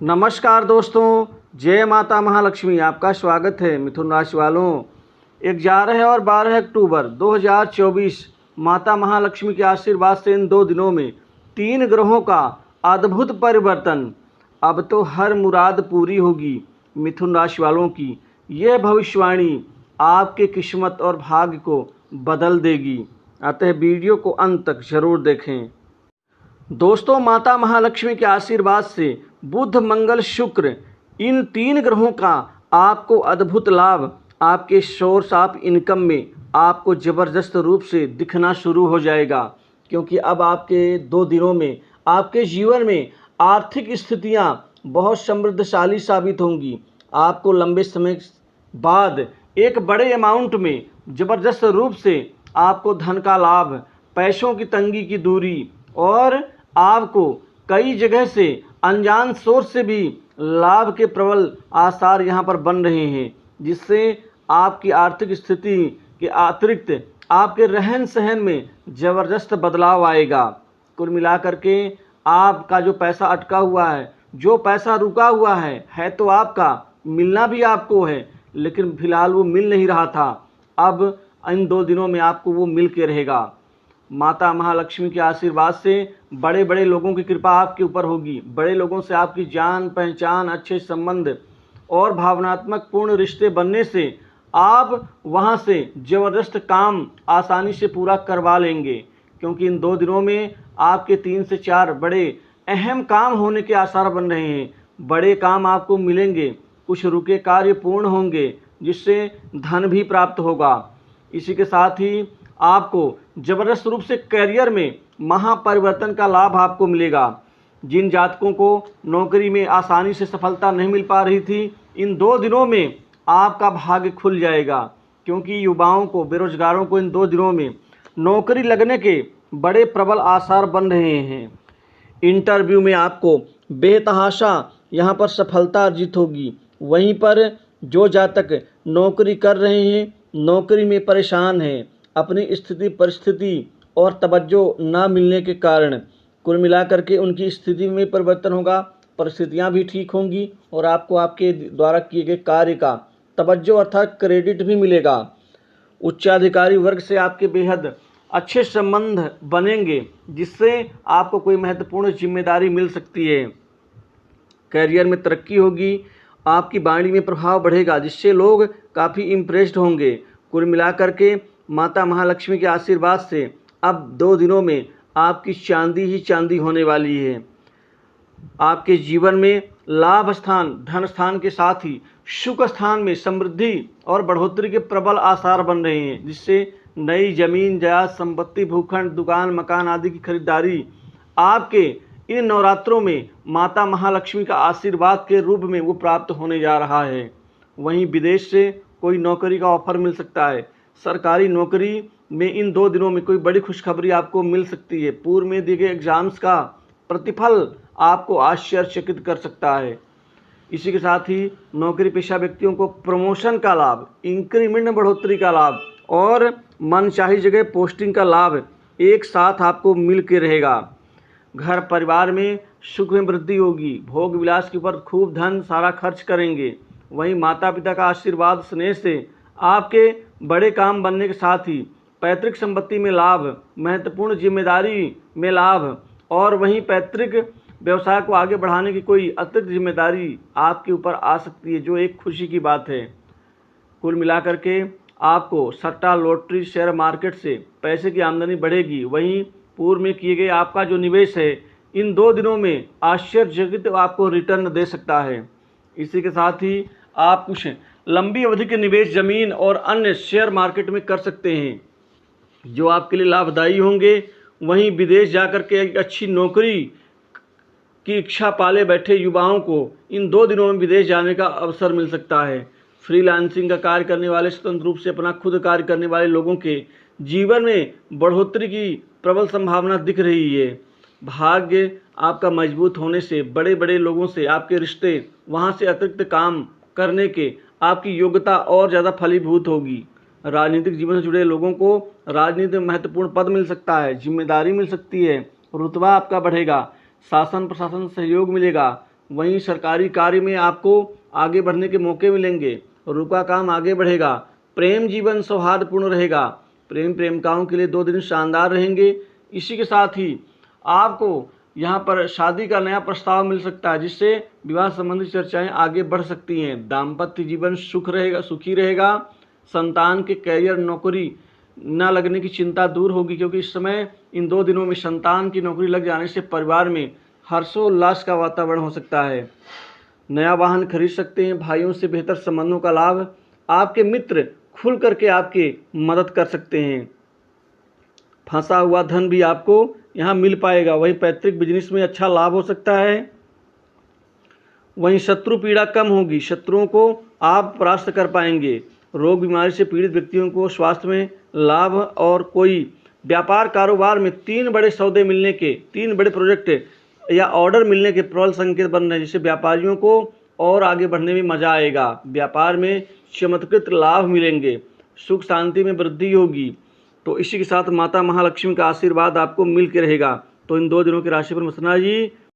नमस्कार दोस्तों, जय माता महालक्ष्मी। आपका स्वागत है। मिथुन राशि वालों, 11 और 12 अक्टूबर 2024 माता महालक्ष्मी के आशीर्वाद से इन 2 दिनों में 3 ग्रहों का अद्भुत परिवर्तन। अब तो हर मुराद पूरी होगी मिथुन राशि वालों की। यह भविष्यवाणी आपके किस्मत और भाग्य को बदल देगी। अतः वीडियो को अंत तक जरूर देखें। दोस्तों, माता महालक्ष्मी के आशीर्वाद से बुध, मंगल, शुक्र इन 3 ग्रहों का आपको अद्भुत लाभ आपके सोर्स ऑफ इनकम में आपको ज़बरदस्त रूप से दिखना शुरू हो जाएगा। क्योंकि अब आपके 2 दिनों में आपके जीवन में आर्थिक स्थितियां बहुत समृद्धशाली साबित होंगी। आपको लंबे समय बाद एक बड़े अमाउंट में ज़बरदस्त रूप से आपको धन का लाभ, पैसों की तंगी की दूरी और आपको कई जगह से अनजान सोर्स से भी लाभ के प्रबल आसार यहाँ पर बन रहे हैं, जिससे आपकी आर्थिक स्थिति के अतिरिक्त आपके रहन सहन में ज़बरदस्त बदलाव आएगा। कुल मिलाकर के आपका जो पैसा अटका हुआ है, जो पैसा रुका हुआ है तो आपका, मिलना भी आपको है, लेकिन फिलहाल वो मिल नहीं रहा था। अब इन 2 दिनों में आपको वो मिल के रहेगा। माता महालक्ष्मी के आशीर्वाद से बड़े बड़े लोगों की कृपा आपके ऊपर होगी। बड़े लोगों से आपकी जान पहचान, अच्छे संबंध और भावनात्मक पूर्ण रिश्ते बनने से आप वहां से ज़बरदस्त काम आसानी से पूरा करवा लेंगे। क्योंकि इन 2 दिनों में आपके 3 से 4 बड़े अहम काम होने के आसार बन रहे हैं। बड़े काम आपको मिलेंगे, कुछ रुके कार्य पूर्ण होंगे, जिससे धन भी प्राप्त होगा। इसी के साथ ही आपको ज़बरदस्त रूप से करियर में महापरिवर्तन का लाभ आपको मिलेगा। जिन जातकों को नौकरी में आसानी से सफलता नहीं मिल पा रही थी, इन 2 दिनों में आपका भाग्य खुल जाएगा। क्योंकि युवाओं को, बेरोजगारों को इन 2 दिनों में नौकरी लगने के बड़े प्रबल आसार बन रहे हैं। इंटरव्यू में आपको बेतहाशा यहाँ पर सफलता अर्जित होगी। वहीं पर जो जातक नौकरी कर रहे हैं, नौकरी में परेशान हैं, अपनी स्थिति परिस्थिति और तवज्जो ना मिलने के कारण कुल मिलाकर के उनकी स्थिति में परिवर्तन होगा, परिस्थितियां भी ठीक होंगी और आपको आपके द्वारा किए गए कार्य का तवज्जो अर्थात क्रेडिट भी मिलेगा। उच्चाधिकारी वर्ग से आपके बेहद अच्छे संबंध बनेंगे, जिससे आपको कोई महत्वपूर्ण जिम्मेदारी मिल सकती है। करियर में तरक्की होगी, आपकी वाणी में प्रभाव बढ़ेगा, जिससे लोग काफ़ी इम्प्रेस्ड होंगे। कुल मिलाकर के माता महालक्ष्मी के आशीर्वाद से अब 2 दिनों में आपकी चांदी ही चांदी होने वाली है। आपके जीवन में लाभ स्थान, धन स्थान के साथ ही सुख स्थान में समृद्धि और बढ़ोतरी के प्रबल आसार बन रहे हैं, जिससे नई जमीन, जायदाद, संपत्ति, भूखंड, दुकान, मकान आदि की खरीदारी आपके इन नवरात्रों में माता महालक्ष्मी का आशीर्वाद के रूप में वो प्राप्त होने जा रहा है। वहीं विदेश से कोई नौकरी का ऑफर मिल सकता है। सरकारी नौकरी में इन 2 दिनों में कोई बड़ी खुशखबरी आपको मिल सकती है। पूर्व में दिए गए एग्जाम्स का प्रतिफल आपको आश्चर्यचकित कर सकता है। इसी के साथ ही नौकरी पेशा व्यक्तियों को प्रमोशन का लाभ, इंक्रीमेंट में बढ़ोतरी का लाभ और मनचाही जगह पोस्टिंग का लाभ एक साथ आपको मिल के रहेगा। घर परिवार में सुख में वृद्धि होगी। भोग विलास के ऊपर खूब धन सारा खर्च करेंगे। वहीं माता पिता का आशीर्वाद स्नेह से आपके बड़े काम बनने के साथ ही पैतृक संपत्ति में लाभ, महत्वपूर्ण जिम्मेदारी में लाभ और वहीं पैतृक व्यवसाय को आगे बढ़ाने की कोई अतिरिक्त जिम्मेदारी आपके ऊपर आ सकती है, जो एक खुशी की बात है। कुल मिलाकर के आपको सट्टा, लॉटरी, शेयर मार्केट से पैसे की आमदनी बढ़ेगी। वहीं पूर्व में किए गए आपका जो निवेश है, इन 2 दिनों में आश्चर्यचकित आपको रिटर्न दे सकता है। इसी के साथ ही आप कुछ लंबी अवधि के निवेश जमीन और अन्य शेयर मार्केट में कर सकते हैं, जो आपके लिए लाभदायी होंगे। वहीं विदेश जाकर के एक अच्छी नौकरी की इच्छा पाले बैठे युवाओं को इन 2 दिनों में विदेश जाने का अवसर मिल सकता है। फ्रीलांसिंग का कार्य करने वाले, स्वतंत्र रूप से अपना खुद कार्य करने वाले लोगों के जीवन में बढ़ोतरी की प्रबल संभावना दिख रही है। भाग्य आपका मजबूत होने से बड़े बड़े लोगों से आपके रिश्ते, वहाँ से अतिरिक्त काम करने के आपकी योग्यता और ज़्यादा फलीभूत होगी। राजनीतिक जीवन से जुड़े लोगों को राजनीति में महत्वपूर्ण पद मिल सकता है, जिम्मेदारी मिल सकती है, रुतबा आपका बढ़ेगा, शासन प्रशासन सहयोग मिलेगा, वहीं सरकारी कार्य में आपको आगे बढ़ने के मौके मिलेंगे, रुका काम आगे बढ़ेगा। प्रेम जीवन सौहार्दपूर्ण रहेगा। प्रेमिकाओं के लिए 2 दिन शानदार रहेंगे। इसी के साथ ही आपको यहाँ पर शादी का नया प्रस्ताव मिल सकता है, जिससे विवाह संबंधी चर्चाएं आगे बढ़ सकती हैं। दाम्पत्य जीवन सुखी रहेगा। संतान के कैरियर, नौकरी न लगने की चिंता दूर होगी, क्योंकि इस समय इन 2 दिनों में संतान की नौकरी लग जाने से परिवार में हर्षोल्लास का वातावरण हो सकता है। नया वाहन खरीद सकते हैं। भाइयों से बेहतर संबंधों का लाभ। आपके मित्र खुल करके आपके मदद कर सकते हैं। फंसा हुआ धन भी आपको यहाँ मिल पाएगा। वहीं पैतृक बिजनेस में अच्छा लाभ हो सकता है। वहीं शत्रु पीड़ा कम होगी। शत्रुओं को आप परास्त कर पाएंगे। रोग बीमारी से पीड़ित व्यक्तियों को स्वास्थ्य में लाभ। और कोई व्यापार कारोबार में 3 बड़े सौदे मिलने के, 3 बड़े प्रोजेक्ट या ऑर्डर मिलने के प्रबल संकेत बन रहे हैं, जिससे व्यापारियों को और आगे बढ़ने में मजा आएगा। व्यापार में चमत्कृत लाभ मिलेंगे। सुख शांति में वृद्धि होगी। तो इसी के साथ माता महालक्ष्मी का आशीर्वाद आपको मिल के रहेगा। तो इन 2 दिनों की राशि पर मसना जी